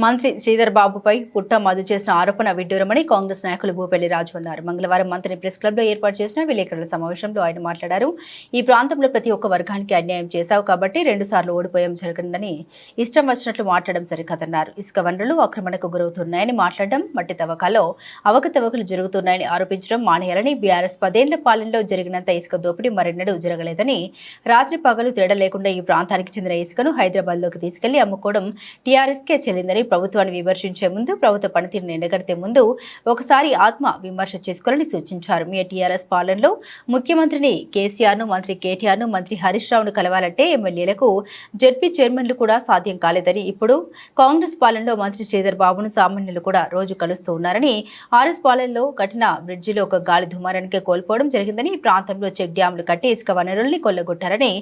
మంత్రి శ్రీధర్ బాబుపై పుట్ట మధు చేసిన ఆరోపణ విడ్డూరమని కాంగ్రెస్ నాయకులు భూపల్లి రాజు అన్నారు. మంగళవారం మంత్రి ప్రెస్ క్లబ్ లో ఏర్పాటు చేసిన విలేకరుల సమావేశంలో ఆయన మాట్లాడారు. ఈ ప్రాంతంలో ప్రతి ఒక్క వర్గానికి అన్యాయం చేశావు కాబట్టి 2 సార్లు ఓడిపోయాం జరగదని ఇష్టం వచ్చినట్లు మాట్లాడడం సరికాదన్నారు. ఇసుక వనరులు ఆక్రమణకు గురవుతున్నాయని మాట్లాడడం, మట్టి తవ్వకాల్లో అవకతవకలు జరుగుతున్నాయని ఆరోపించడం మానేయాలని, బీఆర్ఎస్ 10 ఏళ్ల పాలనలో జరిగినంత ఇసుక దోపిడీ మరెన్నడూ జరగలేదని, రాత్రి పగలు తేడా లేకుండా ఈ ప్రాంతానికి చెందిన ఇసుకను హైదరాబాద్ లోకి తీసుకెళ్లి అమ్ముకోవడం టీఆర్ఎస్కే చెల్లిందని, ప్రభుత్వాన్ని విమర్శించే ముందు, ప్రభుత్వ పనితీరును ఎండగడితే ముందు ఒకసారి ఆత్మ విమర్శ చేసుకోవాలని సూచించారు. మీ టీఆర్ఎస్ పాలనలో ముఖ్యమంత్రిని కేసీఆర్ను, మంత్రి కేటీఆర్ను, మంత్రి హరీష్ రావును కలవాలంటే ఎమ్మెల్యేలకు జెడ్పీ చైర్మన్లు కూడా సాధ్యం కాలేదని, ఇప్పుడు కాంగ్రెస్ పాలనలో మంత్రి శ్రీధర్ బాబును సామాన్యులు కూడా రోజు కలుస్తూ ఉన్నారని, ఆర్ఎస్ పాలనలో కట్టిన బ్రిడ్జిలో ఒక గాలి దుమారానికే కోల్పోవడం జరిగిందని, ఈ ప్రాంతంలో చెక్ డ్యాంలు కట్టి ఇసుక వనరుల్ని కొల్లగొట్టారని,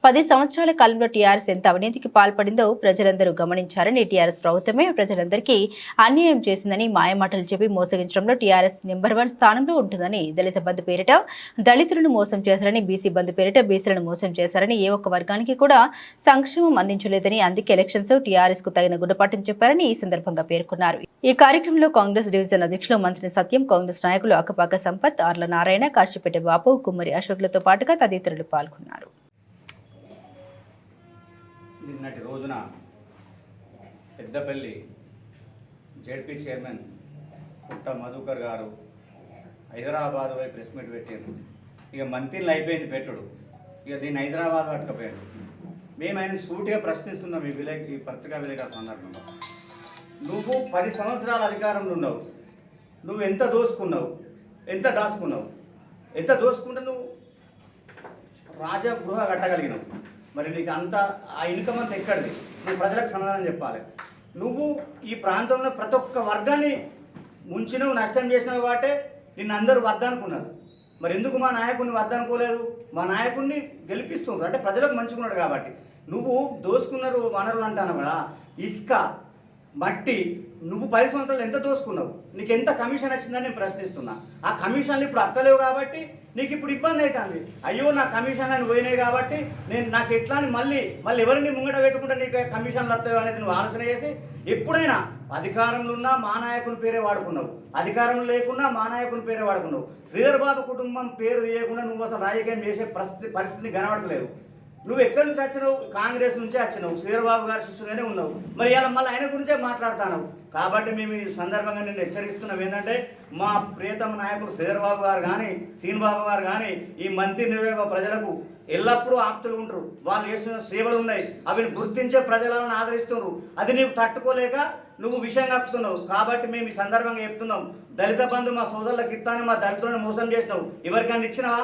10 సంవత్సరాల కాలంలో టీఆర్ఎస్ ఎంత అవినీతికి పాల్పడిందో ప్రజలందరూ గమనించారని, టీఆర్ఎస్ ప్రభుత్వమే ప్రజలందరికీ అన్యాయం చేసిందని, మాయమాటలు చెప్పి మోసగించడంలో టీఆర్ఎస్ నెంబర్ 1 స్థానంలో ఉంటుందని, దళిత బంధు పేరిట దళితులను మోసం చేశారని, బీసీ బంధు పేరిట బీసీలను మోసం చేశారని, ఏ ఒక్క వర్గానికి కూడా సంక్షేమం అందించలేదని, అందుకే ఎలక్షన్స్ టీఆర్ఎస్ కు తగిన గుణపాఠం చెప్పారని ఈ సందర్భంగా పేర్కొన్నారు. ఈ కార్యక్రమంలో కాంగ్రెస్ డివిజన్ అధ్యక్షులు మంత్రి సత్యం, కాంగ్రెస్ నాయకులు అక్కపాక సంపత్, ఆర్ల నారాయణ, కాశీపేట బాపు, కుమ్మరి అశోక్లతో పాటుగా తదితరులు పాల్గొన్నారు. నిన్నటి రోజున పెద్దపల్లి జెడ్పీ చైర్మన్ పుట్ట మధుకర్ గారు హైదరాబాద్ పోయి ప్రెస్ మీట్ పెట్టారు. ఇక మంత్రిలు అయిపోయింది పెట్టుడు, ఇక దీన్ని హైదరాబాద్ పట్టుకపోయాడు. మేము ఆయన సూటిగా ప్రశ్నిస్తున్నాం ఈ పత్రికా విలేకరుల సందర్భంలో. నువ్వు 10 సంవత్సరాల అధికారంలో ఉన్నావు, నువ్వు ఎంత దోసుకున్నావు, ఎంత దాచుకున్నావు, ఎంత దోసుకుంటే నువ్వు రాజగృహ కట్టగలిగినావు. మరి నీకు అంత ఆ ఇన్కమ్ అంతా ఎక్కడిది? నువ్వు ప్రజలకు సమాధానం చెప్పాలి. నువ్వు ఈ ప్రాంతంలో ప్రతి ఒక్క వర్గాన్ని ముంచినవు, నష్టం చేసినావు కాబట్టి నిన్ను అందరూ వద్దనుకున్నారు. మరి ఎందుకు మా నాయకుడిని వద్దనుకోలేదు? మా నాయకుడిని గెలిపిస్తున్నారు అంటే ప్రజలకు మంచుకున్నాడు కాబట్టి. నువ్వు దోసుకున్నారు వనరులు అంటాను కదా, ఇసుక, మట్టి, నువ్వు 10 సంవత్సరాలు ఎంత దోసుకున్నావు, నీకు ఎంత కమిషన్ వచ్చిందని నేను ప్రశ్నిస్తున్నా. ఆ కమిషన్లు ఇప్పుడు అత్తలేవు కాబట్టి నీకు ఇప్పుడు ఇబ్బంది అవుతుంది. అయ్యో నా కమిషన్ అని పోయినాయి కాబట్టి నాకు ఎట్లా అని మళ్ళీ ఎవరిని ముంగట పెట్టుకుంటే నీకు కమిషన్లు వస్తాయో అనేది నువ్వు ఆలోచన చేసి ఎప్పుడైనా అధికారంలో ఉన్నా మా నాయకుని పేరే వాడుకున్నావు, అధికారం లేకున్నా మా నాయకుని పేరే వాడుకున్నావు. శ్రీధర్ బాబు కుటుంబం పేరు తీయకుండా నువ్వు అసలు రాజకీయం చేసే పరిస్థితిని కనబడతలేదు. నువ్వు ఎక్కడి నుంచి వచ్చినావు? కాంగ్రెస్ నుంచే వచ్చినావు, శ్రీధర్ బాబు గారి శిష్యుగానే ఉన్నావు. మరి ఇలా మళ్ళీ ఆయన గురించే మాట్లాడుతున్నావు. కాబట్టి మేము ఈ సందర్భంగా నేను హెచ్చరిస్తున్నాం ఏంటంటే, మా ప్రియతమ నాయకుడు శ్రీధర్ బాబు గారు కానీ, సీన్ బాబు గారు కానీ ఈ మంత్రి నియోజక ప్రజలకు ఎల్లప్పుడూ ఆప్తులు ఉంటారు. వాళ్ళు చేసిన సేవలు ఉన్నాయి, అవిని గుర్తించే ప్రజలను ఆదరిస్తున్నారు. అది నీవు తట్టుకోలేక నువ్వు విషయం కప్పుతున్నావు. కాబట్టి మేము ఈ సందర్భంగా చెప్తున్నాం, దళిత బంధు మా సోదరులకు ఇస్తాను, మా దళితులను మోసం చేసినావు. ఎవరికైనా ఇచ్చినావా?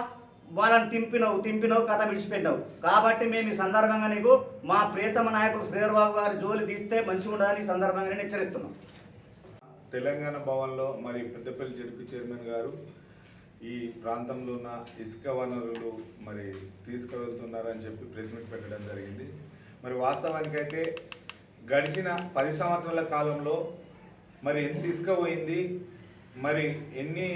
వాళ్ళని తింపినవు కథ విడిచిపెట్టావు. కాబట్టి మేము ఈ సందర్భంగా నీకు మా ప్రియతమ నాయకుడు శ్రీధర్ బాబు గారి జోలి తీస్తే మంచిగా ఉండదని ఈ సందర్భంగా నేను హెచ్చరిస్తున్నాం. తెలంగాణ భవన్లో మరి పెద్దపల్లి జెడ్పీ చైర్మన్ గారు ఈ ప్రాంతంలో ఉన్న ఇసుక వనరులు మరి తీసుకువెళ్తున్నారని చెప్పి ప్రెస్ మీట్ పెట్టడం జరిగింది. మరి వాస్తవానికైతే గడిచిన 10 సంవత్సరాల కాలంలో మరి ఎంత ఇసుక పోయింది, మరి ఎన్ని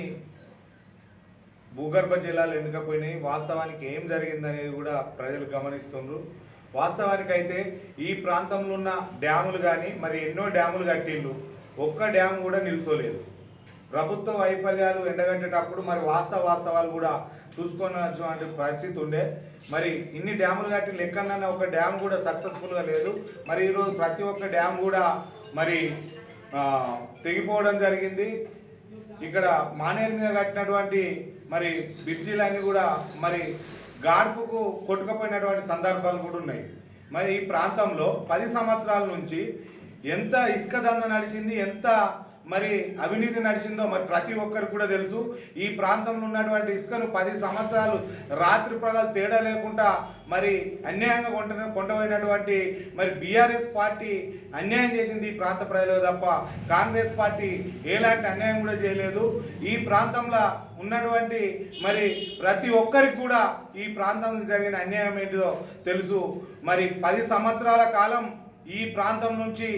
భూగర్భ జలాలు ఎండుకపోయినాయి, వాస్తవానికి ఏం జరిగిందనేది కూడా ప్రజలు గమనిస్తున్నారు. వాస్తవానికైతే ఈ ప్రాంతంలో ఉన్న డ్యాములు కానీ మరి ఎన్నో డ్యాములు కట్టిళ్ళు, ఒక్క డ్యామ్ కూడా నిల్చోలేదు. ప్రభుత్వ వైఫల్యాలు ఎండగట్టేటప్పుడు మరి వాస్తవాలు కూడా చూసుకున్నటువంటి పరిస్థితి ఉండే. మరి ఇన్ని డ్యాములు కట్టి లెక్కన ఒక డ్యామ్ కూడా సక్సెస్ఫుల్గా లేదు. మరి ఈరోజు ప్రతి ఒక్క డ్యామ్ కూడా మరి తెగిపోవడం జరిగింది. ఇక్కడ మానేరు మీద కట్టినటువంటి మరి బ్రిడ్జీలన్నీ కూడా మరి గాడ్పుకు కొట్టుకుపోయినటువంటి సందర్భాలు కూడా ఉన్నాయి. మరి ఈ ప్రాంతంలో 10 సంవత్సరాల నుంచి ఎంత ఇసుక దంద నడిచింది, ఎంత మరి అవినీతి నడిచిందో మరి ప్రతి ఒక్కరికి కూడా తెలుసు. ఈ ప్రాంతంలో ఉన్నటువంటి ఇసుకను 10 సంవత్సరాలు రాత్రి పగలు తేడా లేకుండా మరి అన్యాయంగా కొంటపోయినటువంటి మరి బీఆర్ఎస్ పార్టీ అన్యాయం చేసింది ఈ ప్రాంత ప్రజలకు తప్ప కాంగ్రెస్ పార్టీ ఎలాంటి అన్యాయం కూడా చేయలేదు. ఈ ప్రాంతంలో ఉన్నటువంటి మరి ప్రతి ఒక్కరికి కూడా ఈ ప్రాంతంలో జరిగిన అన్యాయం ఏంటిదో తెలుసు. మరి 10 సంవత్సరాల కాలం ఈ ప్రాంతం నుంచి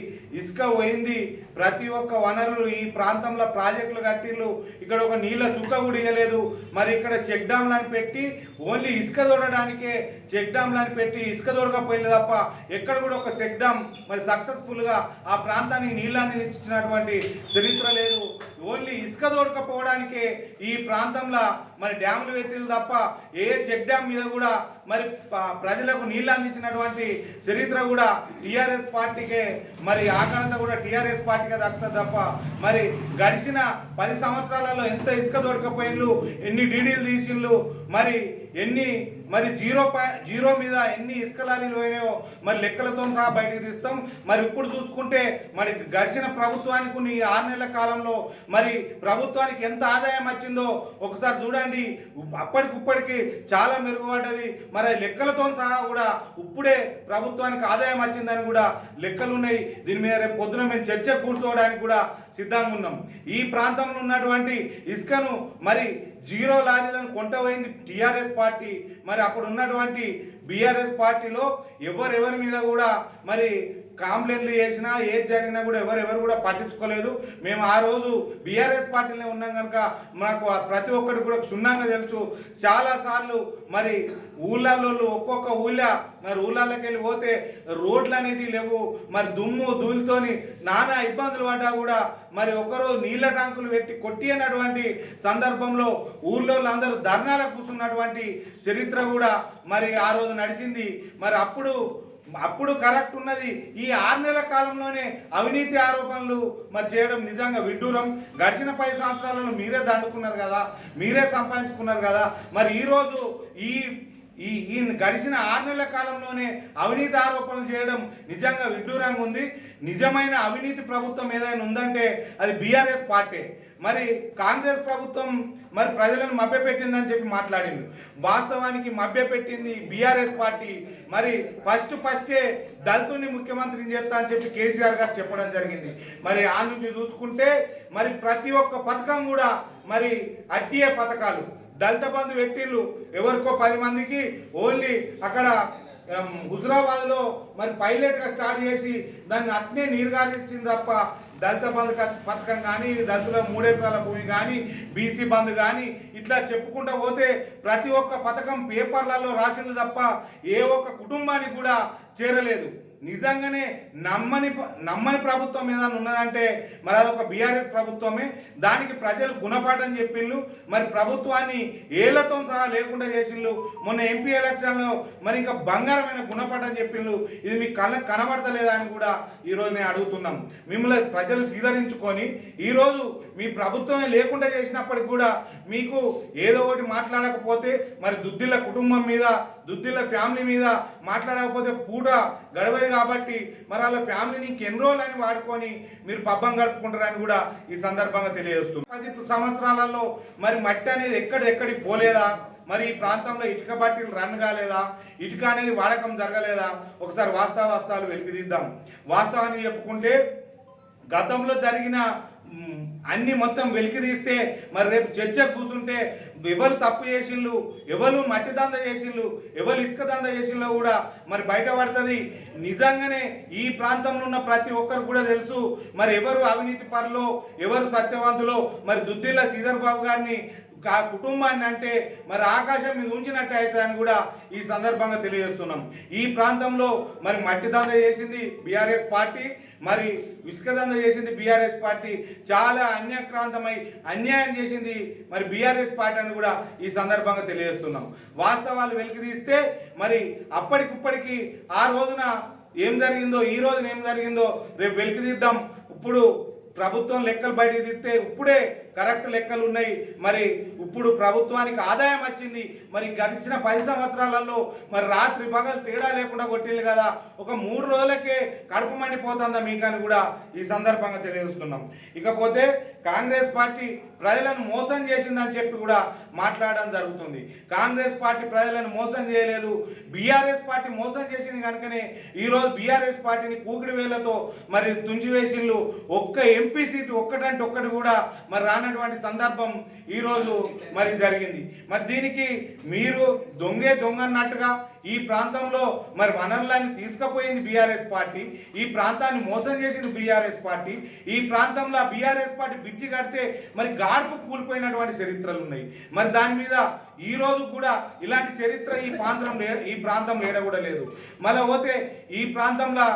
ఇసుక పోయింది. ప్రతి ఒక్క వనరులు ఈ ప్రాంతంలో ప్రాజెక్టులు కట్టిళ్ళు. ఇక్కడ ఒక నీళ్ళ చుక్క కూడా ఇవ్వలేదు. మరి ఇక్కడ చెక్ డ్యామ్లను పెట్టి ఓన్లీ ఇసుక తోడడానికే చెక్ డ్యామ్లను పెట్టి ఇసుక తోడకపోయింది తప్ప ఎక్కడ కూడా ఒక చెక్ డ్యామ్ మరి సక్సెస్ఫుల్గా ఆ ప్రాంతానికి నీళ్ళు అందించినటువంటి చరిత్ర లేదు. ఓన్లీ ఇసుక దొరకపోవడానికే ఈ ప్రాంతంలో మరి డ్యాములు పెట్టింది తప్ప ఏ చెక్ డ్యామ్ మీద కూడా మరి ప్రజలకు నీళ్ళు అందించినటువంటి చరిత్ర కూడా టీఆర్ఎస్ పార్టీకే, మరి ఆకాంక్ష కూడా టీఆర్ఎస్ పార్టీకే దక్కుతుంది తప్ప మరి గడిచిన 10 సంవత్సరాలలో ఎంత ఇసుక దొరకపోయిండ్లు, ఎన్ని డీడీలు తీసిండ్లు, మరి జీరో మీద ఎన్ని ఇసుక లారీలు పోయినాయో మరి లెక్కలతో సహా బయటకు తీస్తాం. మరి ఇప్పుడు చూసుకుంటే మరి గడిచిన ప్రభుత్వానికి 6 నెలల కాలంలో మరి ప్రభుత్వానికి ఎంత ఆదాయం వచ్చిందో ఒకసారి చూడండి. అప్పటికిప్పటికి చాలా మెరుగుపడ్డది. మరి లెక్కలతో సహా కూడా ఇప్పుడే ప్రభుత్వానికి ఆదాయం వచ్చిందని కూడా లెక్కలు ఉన్నాయి. దీని మీద రేపు పొద్దున మేము చర్చ కూర్చోవడానికి కూడా సిద్ధంగా ఉన్నాం. ఈ ప్రాంతంలో ఉన్నటువంటి ఇసుకను మరి జీరో లారీలను కొంటపోయింది టీఆర్ఎస్ పార్టీ. మరి అప్పుడు ఉన్నటువంటి బీఆర్ఎస్ పార్టీలో ఎవరెవరి మీద కూడా మరి కంప్లైంట్లు చేసినా ఏది జరిగినా కూడా ఎవరు కూడా పట్టించుకోలేదు. మేము ఆ రోజు బీఆర్ఎస్ పార్టీలో ఉన్నాం కనుక మాకు ప్రతి ఒక్కటి కూడా క్షుణ్ణంగా తెలుసు. చాలాసార్లు మరి ఊళ్ళల్లో ఒక్కొక్క ఊళ్ళకి వెళ్ళి పోతే రోడ్లు అనేటివి లేవు. మరి దుమ్ము ధూళితోని నానా ఇబ్బందులు పడ్డా కూడా మరి ఒకరోజు నీళ్ళ ట్యాంకులు పెట్టి కొట్టి అన్నటువంటి సందర్భంలో ఊళ్ళో అందరూ ధర్నాలకు కూర్చున్నటువంటి చరిత్ర కూడా మరి ఆ రోజు నడిచింది. మరి అప్పుడు కరెక్ట్ ఉన్నది. ఈ 6 నెలల కాలంలోనే అవినీతి ఆరోపణలు మరి చేయడం నిజంగా విడ్డూరం. గడిచిన 10 సంవత్సరాలను మీరే దండుకున్నారు కదా, మీరే సంపాదించుకున్నారు కదా. మరి ఈరోజు ఈ గడిచిన 6 నెలల కాలంలోనే అవినీతి ఆరోపణలు చేయడం నిజంగా విడ్డూరంగా ఉంది. నిజమైన అవినీతి ప్రభుత్వం ఏదైనా ఉందంటే అది బీఆర్ఎస్ పార్టీ. మరి కాంగ్రెస్ ప్రభుత్వం మరి ప్రజలను మభ్యపెట్టిందని చెప్పి మాట్లాడింది. వాస్తవానికి మభ్యపెట్టింది బీఆర్ఎస్ పార్టీ. మరి ఫస్టే దళితుని ముఖ్యమంత్రిని చేస్తా అని చెప్పి కేసీఆర్ గారు చెప్పడం జరిగింది. మరి ఆ నుంచి చూసుకుంటే మరి ప్రతి ఒక్క పథకం కూడా మరి అట్టియే పథకాలు. దళిత బంధు పెట్టిళ్ళు ఎవరికో 10 మందికి, ఓన్లీ అక్కడ హుజరాబాద్లో మరి పైలట్గా స్టార్ట్ చేసి దాన్ని అట్నే నీరుగారించింది తప్ప దళిత బంధు పథకం కానీ, దళితుల 3 ఎకరాల భూమి కానీ, బీసీ బంధు కానీ ఇట్లా చెప్పుకుంటూ పోతే ప్రతి ఒక్క పథకం పేపర్లలో రాసింది తప్ప ఏ ఒక్క కుటుంబానికి కూడా చేరలేదు. నిజంగానే నమ్మని ప్రభుత్వం ఏదైనా ఉన్నదంటే మరి అదొక బీఆర్ఎస్ ప్రభుత్వమే. దానికి ప్రజలు గుణపాఠం చెప్పిండ్రు. మరి ప్రభుత్వాన్ని ఏళ్లతో సహా లేకుండా చేసిండ్రు. మొన్న ఎంపీ ఎలక్షన్లో మరి ఇంకా బంగారమైన గుణపాఠం చెప్పిండ్రు. ఇది మీకు కళ్ళకు కనబడతలేదా అని కూడా ఈరోజు నేను అడుగుతున్నాం. మిమ్మల్ని ప్రజలు స్వీకరించుకొని ఈరోజు మీ ప్రభుత్వమే లేకుండా చేసినప్పటికి కూడా మీకు ఏదో ఒకటి మాట్లాడకపోతే మరి దుద్దిల్ల కుటుంబం మీద, దుద్దిల్ల ఫ్యామిలీ మీద మాట్లాడకపోతే పూట గడవదు కాబట్టి మరి వాళ్ళ ఫ్యామిలీని ఇంకెన్ని రోజులు అని వాడుకొని మీరు పబ్బం గడుపుకుంటారని కూడా ఈ సందర్భంగా తెలియజేస్తుంది. 10 సంవత్సరాలలో మరి మట్టి అనేది ఎక్కడికి పోలేదా? మరి ఈ ప్రాంతంలో ఇటుక బట్టీలు రన్ కాలేదా? ఇటుక అనేది వాడకం జరగలేదా? ఒకసారి వాస్తవాలు వెలికిదిద్దాం. వాస్తవాన్ని చెప్పుకుంటే గతంలో జరిగిన అన్ని మొత్తం వెలికి తీస్తే మరి రేపు చర్చ కూర్చుంటే ఎవరు తప్పు చేసిండ్రు, ఎవరు మట్టి దంద చేసిండ్రు, ఎవరు ఇసుక దంద చేసిండ్రో కూడా మరి బయటపడుతుంది. నిజంగానే ఈ ప్రాంతంలో ఉన్న ప్రతి ఒక్కరు కూడా తెలుసు మరి ఎవరు అవినీతి పరులో, ఎవరు సత్యవంతులో. మరి దుద్దిల్ల శ్రీధర్ బాబు గారిని ఆ కుటుంబాన్ని అంటే మరి ఆకాశం మీద ఉంచినట్టు అవుతుందని కూడా ఈ సందర్భంగా తెలియజేస్తున్నాం. ఈ ప్రాంతంలో మరి మట్టి దంద చేసింది బీఆర్ఎస్ పార్టీ, మరి ఇసుక దంద చేసింది బీఆర్ఎస్ పార్టీ. చాలా అన్యాక్రాంతమై అన్యాయం చేసింది మరి బీఆర్ఎస్ పార్టీ అని కూడా ఈ సందర్భంగా తెలియజేస్తున్నాం. వాస్తవాలు వెలికి తీస్తే మరి అప్పటికిప్పటికి ఆ రోజున ఏం జరిగిందో, ఈ రోజున ఏం జరిగిందో రేపు వెలికి తీద్దాం. ఇప్పుడు ప్రభుత్వం లెక్కలు బయటకు తీస్తే ఇప్పుడే కరెక్ట్ లెక్కలు ఉన్నాయి. మరి ఇప్పుడు ప్రభుత్వానికి ఆదాయం వచ్చింది. మరి గడిచిన 10 సంవత్సరాలలో మరి రాత్రి పగలు తేడా లేకుండా కొట్టింది కదా. ఒక 3 రోజులకే కడుపు మండిపోతుందా మీకని కూడా ఈ సందర్భంగా తెలియజేస్తున్నాం. ఇకపోతే కాంగ్రెస్ పార్టీ ప్రజలను మోసం చేసిందని చెప్పి కూడా మాట్లాడడం జరుగుతుంది. కాంగ్రెస్ పార్టీ ప్రజలను మోసం చేయలేదు, బీఆర్ఎస్ పార్టీ మోసం చేసింది కనుకనే ఈరోజు బీఆర్ఎస్ పార్టీని కూకిడి వేళ్లతో మరి తుంచివేసిండ్రు. ఒక్క ఎంపీ సీటు ఒక్కటంటే ఒక్కటి కూడా మరి రానటువంటి రానటువంటి సందర్భం ఈరోజు మరి జరిగింది. మరి దీనికి మీరు దొంగ అన్నట్టుగా ఈ ప్రాంతంలో మరి వనరులన్నీ తీసుకుపోయింది బీఆర్ఎస్ పార్టీ, ఈ ప్రాంతాన్ని మోసం చేసింది బీఆర్ఎస్ పార్టీ, ఈ ప్రాంతంలో బీఆర్ఎస్ పార్టీ బ్రిడ్జి కడితే మరి గాడుపు కూలిపోయినటువంటి చరిత్రలు ఉన్నాయి. మరి దాని మీద ఈ రోజు కూడా ఇలాంటి చరిత్ర ఈ ప్రాంతంలో ఏడ కూడా లేదు. మళ్ళీ పోతే ఈ ప్రాంతంలో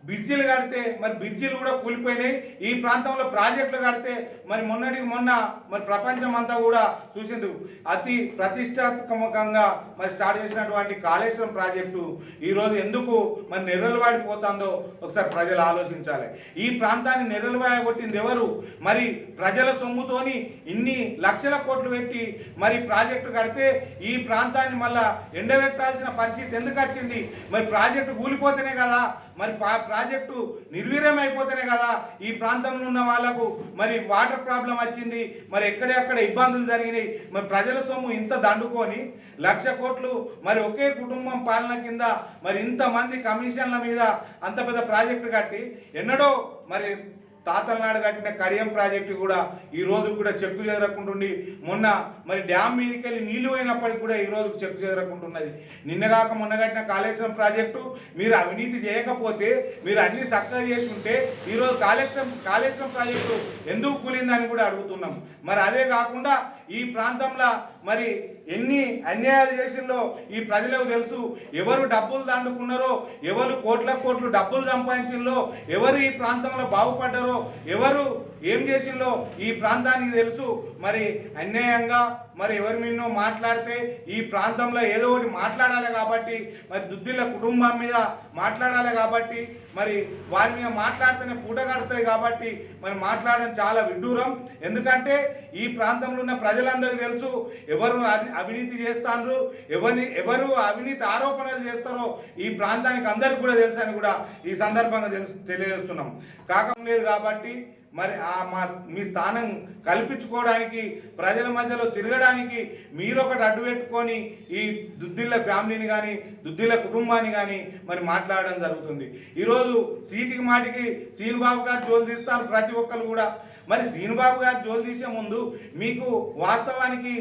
బ్రిడ్జిలు కడితే మరి బ్రిడ్జిలు కూడా కూలిపోయినాయి. ఈ ప్రాంతంలో ప్రాజెక్టులు కడితే మరి మొన్న మరి ప్రపంచం అంతా కూడా చూసిండ్రు. అతి ప్రతిష్టాత్మకంగా మరి స్టార్ట్ చేసినటువంటి కాళేశ్వరం ప్రాజెక్టు ఈరోజు ఎందుకు మరి నెర్రలువాడిపోతుందో ఒకసారి ప్రజలు ఆలోచించాలి. ఈ ప్రాంతాన్ని నెర్రలువాయగొట్టింది ఎవరు? మరి ప్రజల సొమ్ముతోని ఇన్ని లక్షల కోట్లు పెట్టి మరి ప్రాజెక్టు కడితే ఈ ప్రాంతాన్ని మళ్ళా ఎండబెట్టాల్సిన పరిస్థితి ఎందుకు వచ్చింది? మరి ప్రాజెక్టు కూలిపోతేనే కదా, మరి ప్రాజెక్టు నిర్వీర్యం అయిపోతేనే కదా ఈ ప్రాంతంలో ఉన్న వాళ్లకు మరి వాటర్ ప్రాబ్లం వచ్చింది, మరి ఎక్కడెక్కడ ఇబ్బందులు జరిగినాయి. మరి ప్రజల సొమ్ము ఇంత దండుకొని 1,00,000 కోట్లు మరి ఒకే కుటుంబం పాలన కింద మరి ఇంతమంది కమిషన్ల మీద అంత పెద్ద ప్రాజెక్టు కట్టి ఎన్నడో మరి తాతల నాడు కట్టిన కడియం ప్రాజెక్టు కూడా ఈ రోజు కూడా చెక్కు చెదరకుంటుండి మొన్న మరి డ్యామ్ మీదకి వెళ్ళి నీళ్లు పోయినప్పటికీ కూడా ఈ రోజు చెక్కు చెదరకుంటున్నది. నిన్నగాక మొన్న కట్టిన కాళేశ్వరం ప్రాజెక్టు మీరు అవినీతి చేయకపోతే, మీరు అన్ని చక్కగా చేసి ఉంటే ఈరోజు కాళేశ్వరం ప్రాజెక్టు ఎందుకు కూలిందని కూడా అడుగుతున్నాం. మరి అదే కాకుండా ఈ ప్రాంతంలో మరి ఎన్ని అన్యాయాలు చేసిందో ఈ ప్రజలకు తెలుసు. ఎవరు డబ్బులు దండుకున్నారో, ఎవరు కోట్ల డబ్బులు సంపాదించిందో, ఎవరు ఈ ప్రాంతంలో బాగుపడ్డారో, ఎవరు ఏం చేసిందో ఈ ప్రాంతానికి తెలుసు. మరి అన్యాయంగా మరి ఎవరి మీదనో మాట్లాడితే ఈ ప్రాంతంలో ఏదో ఒకటి మాట్లాడాలి కాబట్టి, మరి దుద్దిల కుటుంబం మీద మాట్లాడాలి కాబట్టి, మరి వారి మీద మాట్లాడితేనే పూట కడుతుంది కాబట్టి మరి మాట్లాడడం చాలా విడ్డూరం. ఎందుకంటే ఈ ప్రాంతంలో ఉన్న ప్రజలందరికీ తెలుసు ఎవరు అవినీతి చేస్తారో, ఎవరు అవినీతి ఆరోపణలు చేస్తారో ఈ ప్రాంతానికి అందరికి కూడా తెలుసు అని కూడా ఈ సందర్భంగా తెలియజేస్తున్నాం. కాకలేదు కాబట్టి మరి మీ స్థానం కల్పించుకోవడానికి, ప్రజల మధ్యలో తిరగడానికి మీరొకటి అడ్డు పెట్టుకొని ఈ దుద్దిళ్ళ ఫ్యామిలీని కానీ దుద్దిళ్ళ కుటుంబాన్ని కానీ మరి మాట్లాడడం జరుగుతుంది. ఈరోజు సీటికి మాటికి శ్రీనుబాబు గారు జోలు తీస్తారు ప్రతి ఒక్కరు కూడా. మరి శ్రీనుబాబు గారు జోలు తీసే ముందు మీకు వాస్తవానికి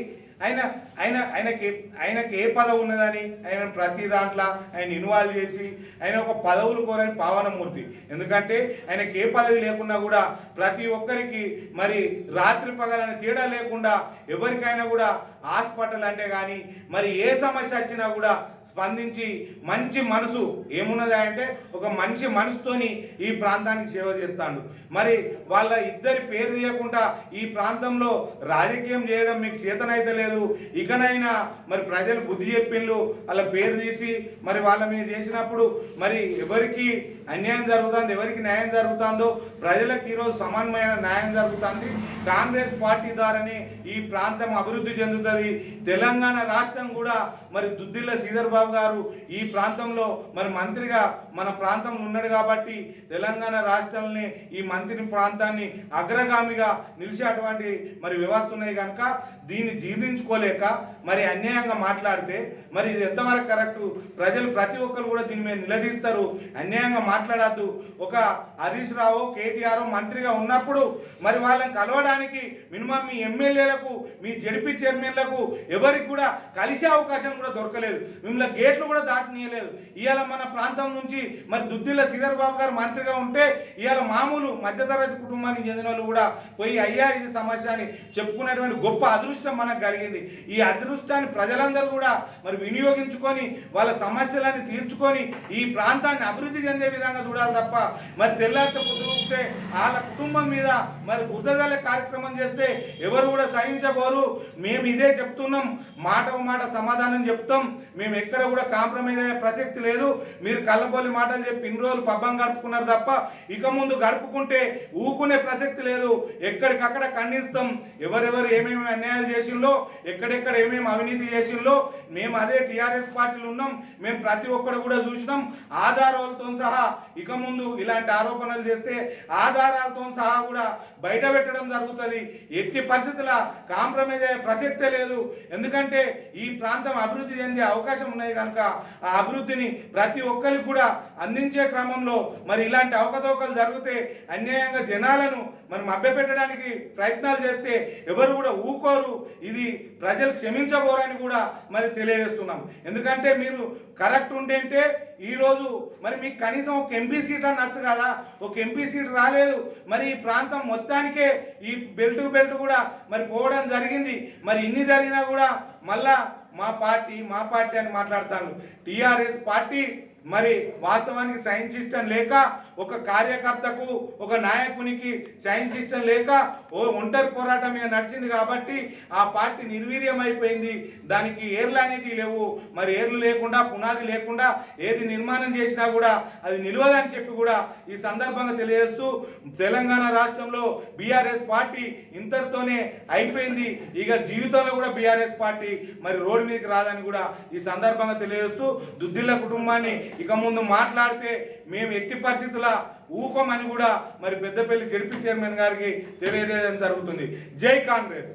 ఆయనకి ఏ పదవి ఉన్నదని ఆయన ప్రతి దాంట్లో ఆయన ఇన్వాల్వ్ చేసి ఆయన ఒక పదవులు కోరని పావనమూర్తి. ఎందుకంటే ఆయనకి ఏ పదవి లేకున్నా కూడా ప్రతి ఒక్కరికి మరి రాత్రి పగలని తేడా లేకుండా ఎవరికైనా కూడా హాస్పిటల్ అంటే కానీ మరి ఏ సమస్య వచ్చినా కూడా స్పందించి మంచి మనసు ఏమున్నది అంటే ఒక మంచి మనసుతోని ఈ ప్రాంతానికి సేవ చేస్తాడు. మరి వాళ్ళ ఇద్దరి పేరు తీయకుండా ఈ ప్రాంతంలో రాజకీయం చేయడం మీకు చేతనైతే లేదు. ఇకనైనా మరి ప్రజలు బుద్ధి చెప్పిండ్రు, వాళ్ళ పేరు తీసి మరి వాళ్ళ మీద చేసినప్పుడు మరి ఎవరికి అన్యాయం జరుగుతుంది, ఎవరికి న్యాయం జరుగుతుందో ప్రజలకు ఈరోజు సమానమైన న్యాయం జరుగుతుంది. కాంగ్రెస్ పార్టీ ద్వారానే ఈ ప్రాంతం అభివృద్ధి చెందుతుంది. తెలంగాణ రాష్ట్రం కూడా మరి దుద్దిల్ల శ్రీధర్ బాబు గారు ఈ ప్రాంతంలో మరి మంత్రిగా మన ప్రాంతంలో ఉన్నాడు కాబట్టి తెలంగాణ రాష్ట్రాలని ఈ మంత్రి ప్రాంతాన్ని అగ్రగామిగా నిలిచేటువంటి మరి వ్యవస్థ ఉన్నది కనుక దీన్ని జీర్ణించుకోలేక మరి అన్యాయంగా మాట్లాడితే మరి ఇది ఎంతవరకు కరెక్టు? ప్రజలు ప్రతి ఒక్కరు కూడా దీని మీద నిలదీస్తారు. అన్యాయంగా మాట్లాడద్దు. ఒక హరీష్ రావు కేటీఆర్ మంత్రిగా ఉన్నప్పుడు మరి వాళ్ళని కలవడానికి మినిమం మీ ఎమ్మెల్యేలకు మీ జడ్పీ చైర్మన్లకు ఎవరికి కూడా కలిసే అవకాశం కూడా దొరకలేదు. మిమ్మల్ని గేట్లు కూడా దాటనీయలేదు. ఇవాళ మన ప్రాంతం నుంచి మరి దుద్దిల్ల శ్రీధర్ బాబు గారు మంత్రిగా ఉంటే ఇవాళ మామూలు మధ్యతరగతి కుటుంబానికి చెందిన వాళ్ళు కూడా పోయి అయ్యా ఇది సమస్య అని చెప్పుకునేటువంటి గొప్ప అదృష్టం మనకు కలిగింది. ఈ అదృష్టాన్ని ప్రజలందరూ కూడా మరి వినియోగించుకొని వాళ్ళ సమస్యలన్నీ తీర్చుకొని ఈ ప్రాంతాన్ని అభివృద్ధి చెందే విధంగా చూడాలి తప్ప మరి తెల్లారితో కుదిరితే వాళ్ళ కుటుంబం మీద మరి బుద్ధజల కార్యక్రమం చేస్తే ఎవరు కూడా సహించబోరు. మేము ఇదే చెప్తున్నాం, మాట సమాధానం చెప్తాం. మేము ఎక్కడ కూడా కాంప్రమైజ్ అయ్యే ప్రసక్తి లేదు. మీరు కళ్ళబోలి మాటలు చెప్పి ఇన్ని రోజులు పబ్బం గడుపుకున్నారు తప్ప ఇక ముందు గడుపుకుంటే ఊకునే ప్రసక్తి లేదు. ఎక్కడికక్కడ ఖండిస్తాం. ఎవరెవరు ఏమేమి అన్యాయాలు చేసిందో, ఎక్కడెక్కడ ఏమేమి అవినీతి చేసిందో మేము అదే టీఆర్ఎస్ పార్టీలు ఉన్నాం. మేము ప్రతి ఒక్కరు కూడా చూసినాం ఆధారాలతో సహా. ఇక ముందు ఇలాంటి ఆరోపణలు చేస్తే ఆధారాలతో సహా కూడా బయట పెట్టడం జరుగుతుంది. ఎట్టి పరిస్థితుల కాంప్రమైజ్ అయ్యే ప్రసక్తే లేదు. ఎందుకంటే ఈ ప్రాంతం అభివృద్ధి అభివృద్ధి చెందే అవకాశం ఉన్నది కనుక ఆ అభివృద్ధిని ప్రతి ఒక్కరికి కూడా అందించే క్రమంలో మరి ఇలాంటి అవకతవకలు జరిగితే అన్యాయంగా జనాలను మరి మభ్యపెట్టడానికి ప్రయత్నాలు చేస్తే ఎవరు కూడా ఊకోరు, ఇది ప్రజలు క్షమించబోరని కూడా మరి తెలియజేస్తున్నాం. ఎందుకంటే మీరు కరెక్ట్ ఉంటే ఈరోజు మరి మీకు కనీసం ఒక ఎంపీ సీట్ అని నచ్చు కదా, ఒక ఎంపీ సీట్ రాలేదు. మరి ఈ ప్రాంతం మొత్తానికే ఈ బెల్ట్ టు బెల్ట్ కూడా మరి పోవడం జరిగింది. మరి ఇన్ని జరిగినా కూడా మళ్ళా మా పార్టీ అని మాట్లాడతాను. టీఆర్ఎస్ పార్టీ మరి వాస్తవానికి సైన్స్ సిస్టమ్ లేక, ఒక కార్యకర్తకు ఒక నాయకునికి సైన్స్ సిస్టమ్ లేక ఒంటరి పోరాటం మీద నడిచింది కాబట్టి ఆ పార్టీ నిర్వీర్యం అయిపోయింది. దానికి ఏర్లు అనేటివి లేవు. మరి ఏర్లు లేకుండా, పునాది లేకుండా ఏది నిర్మాణం చేసినా కూడా అది నిలవదని చెప్పి కూడా ఈ సందర్భంగా తెలియజేస్తూ, తెలంగాణ రాష్ట్రంలో బీఆర్ఎస్ పార్టీ ఇంతటితోనే అయిపోయింది. ఇక జీవితంలో కూడా బీఆర్ఎస్ పార్టీ మరి రోడ్డు మీదకి రాదని కూడా ఈ సందర్భంగా తెలియజేస్తూ, దుద్దిల్ల కుటుంబాన్ని ఇక ముందు మాట్లాడితే మేము ఎట్టి పరిస్థితుల ఊకోమని కూడా మరి పెద్దపల్లి జడ్పీ చైర్మన్ గారికి తెలియజేయడం జరుగుతుంది. జై కాంగ్రెస్.